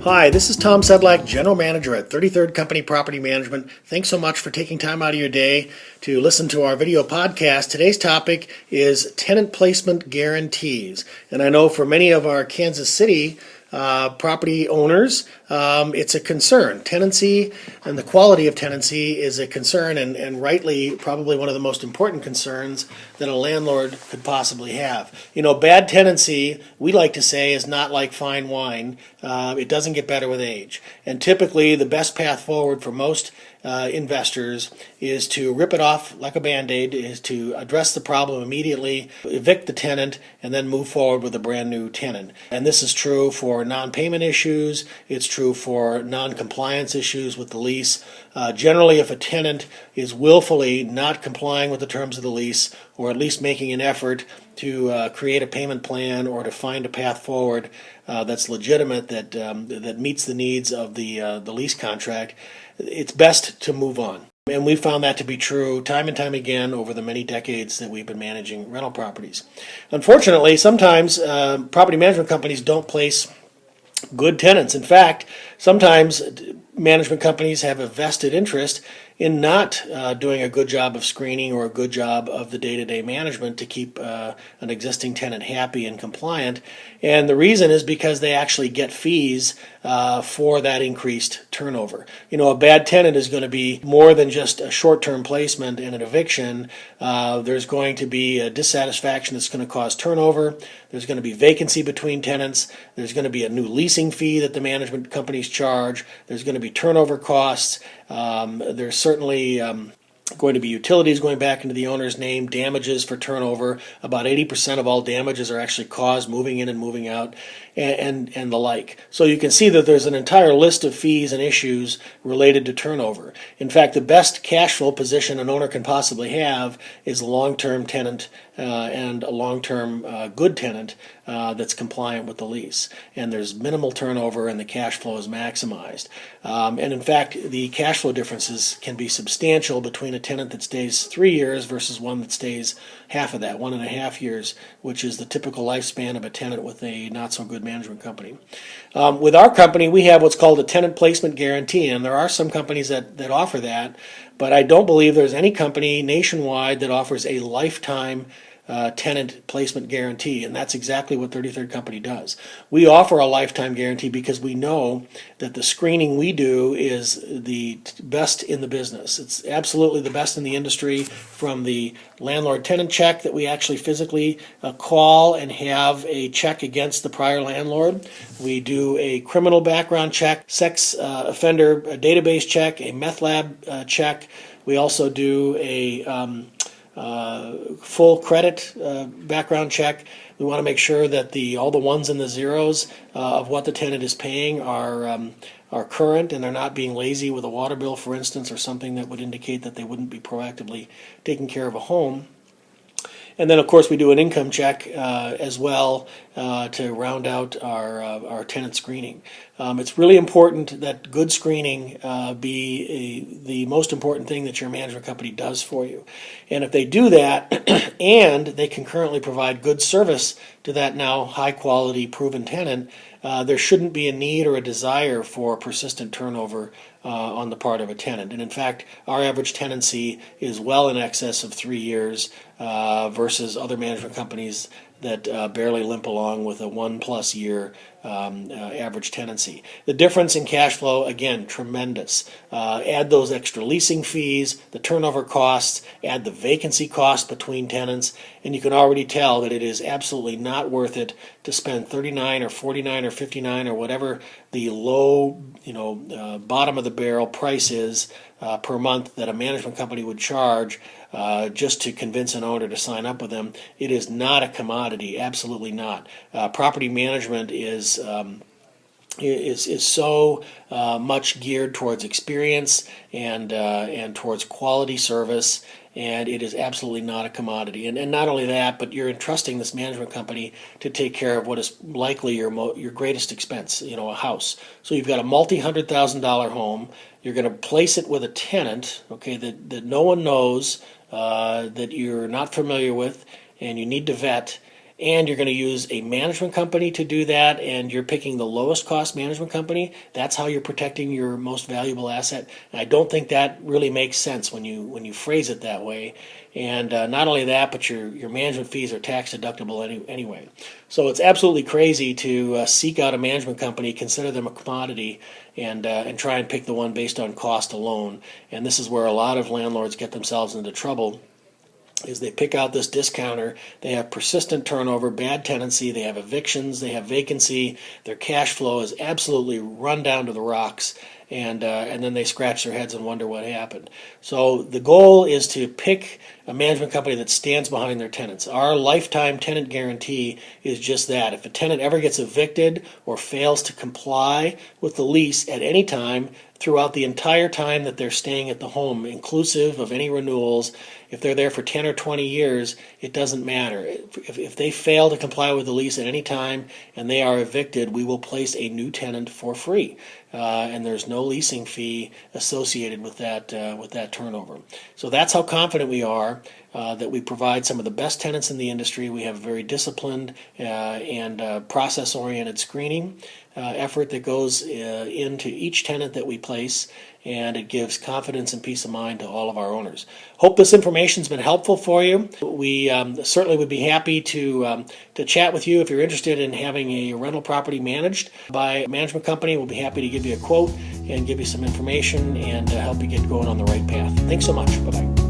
Hi, this is Tom Sedlak, General Manager at 33rd Company Property Management. Thanks so much for taking time out of your day to listen to our video podcast. Today's topic is tenant placement guarantees. And I know for many of our Kansas City property owners, it's a concern. Tenancy and the quality of tenancy is a concern, and rightly probably one of the most important concerns that a landlord could possibly have. You know, bad tenancy, we like to say, is not like fine wine. It doesn't get better with age. And typically the best path forward for most investors is to rip it off like a Band-Aid, is to address the problem immediately, evict the tenant, and then move forward with a brand new tenant. And this is true for non-payment issues. It's true for non-compliance issues with the lease. Generally, if a tenant is willfully not complying with the terms of the lease, or at least making an effort to create a payment plan or to find a path forward that's legitimate, that meets the needs of the lease contract, it's best to move on. And we found that to be true time and time again over the many decades that we've been managing rental properties. Unfortunately, sometimes property management companies don't place good tenants. In fact, sometimes management companies have a vested interest in not doing a good job of screening or a good job of the day-to-day management to keep an existing tenant happy and compliant. And the reason is because they actually get fees for that increased turnover. You know, a bad tenant is going to be more than just a short-term placement and an eviction. There's going to be a dissatisfaction that's going to cause turnover. There's going to be vacancy between tenants. There's going to be a new leasing fee that the management companies charge. There's going to be turnover costs. There's certainly going to be utilities going back into the owner's name, damages for turnover. About 80% of all damages are actually caused moving in and moving out, and the like. So you can see that there's an entire list of fees and issues related to turnover. In fact, the best cash flow position an owner can possibly have is a long-term tenant and a long-term good tenant that's compliant with the lease. And there's minimal turnover and the cash flow is maximized. And in fact, the cash flow differences can be substantial between a tenant that stays 3 years versus one that stays half of that, 1.5 years, which is the typical lifespan of a tenant with a not-so-good management company. With our company, we have what's called a tenant placement guarantee, and there are some companies that offer that, but I don't believe there's any company nationwide that offers a lifetime tenant placement guarantee, and that's exactly what 33rd Company does. We offer a lifetime guarantee because we know that the screening we do is the best in the business. It's absolutely the best in the industry, from the landlord tenant check that we actually physically call and have a check against the prior landlord. We do a criminal background check, sex offender database check, a meth lab check. We also do a full credit background check. We want to make sure that all the ones and the zeros of what the tenant is paying are current, and they're not being lazy with a water bill, for instance, or something that would indicate that they wouldn't be proactively taking care of a home. And then, of course, we do an income check as well to round out our tenant screening. It's really important that good screening be the most important thing that your management company does for you. And if they do that and they concurrently provide good service to that now high-quality, proven tenant, there shouldn't be a need or a desire for persistent turnover on the part of a tenant. And in fact, our average tenancy is well in excess of 3 years versus other management companies that barely limp along with a 1+ year average tenancy. The difference in cash flow, again, tremendous. Add those extra leasing fees, the turnover costs, add the vacancy cost between tenants, and you can already tell that it is absolutely not worth it to spend $39 or $49 or $59 or whatever the low, bottom of the barrel price is per month that a management company would charge just to convince an owner to sign up with them. It is not a commodity, absolutely not. Property management is so much geared towards experience and towards quality service, and it is absolutely not a commodity. And not only that, but you're entrusting this management company to take care of what is likely your greatest expense, a house. So you've got a multi-$100,000 home. You're going to place it with a tenant, okay, that no one knows, that you're not familiar with, and you need to vet. and you're going to use a management company to do that, and you're picking the lowest cost management company, that's how you're protecting your most valuable asset. And I don't think that really makes sense when you phrase it that way. And not only that, but your management fees are tax deductible anyway. So it's absolutely crazy to seek out a management company, consider them a commodity, and try and pick the one based on cost alone. And this is where a lot of landlords get themselves into trouble, is they pick out this discounter. They have persistent turnover, bad tenancy, they have evictions, they have vacancy, their cash flow is absolutely run down to the rocks, and then they scratch their heads and wonder what happened. So the goal is to pick a management company that stands behind their tenants. Our lifetime tenant guarantee is just that. If a tenant ever gets evicted or fails to comply with the lease at any time throughout the entire time that they're staying at the home, inclusive of any renewals, if they're there for 10 or 20 years, it doesn't matter. If they fail to comply with the lease at any time and they are evicted, we will place a new tenant for free. And there's no leasing fee associated with that turnover. So that's how confident we are that we provide some of the best tenants in the industry. We have a very disciplined and process-oriented screening effort that goes into each tenant that we place, and it gives confidence and peace of mind to all of our owners. Hope this information's been helpful for you. We certainly would be happy to chat with you if you're interested in having a rental property managed by a management company. We'll be happy to give you a quote and give you some information and help you get going on the right path. Thanks so much. Bye-bye.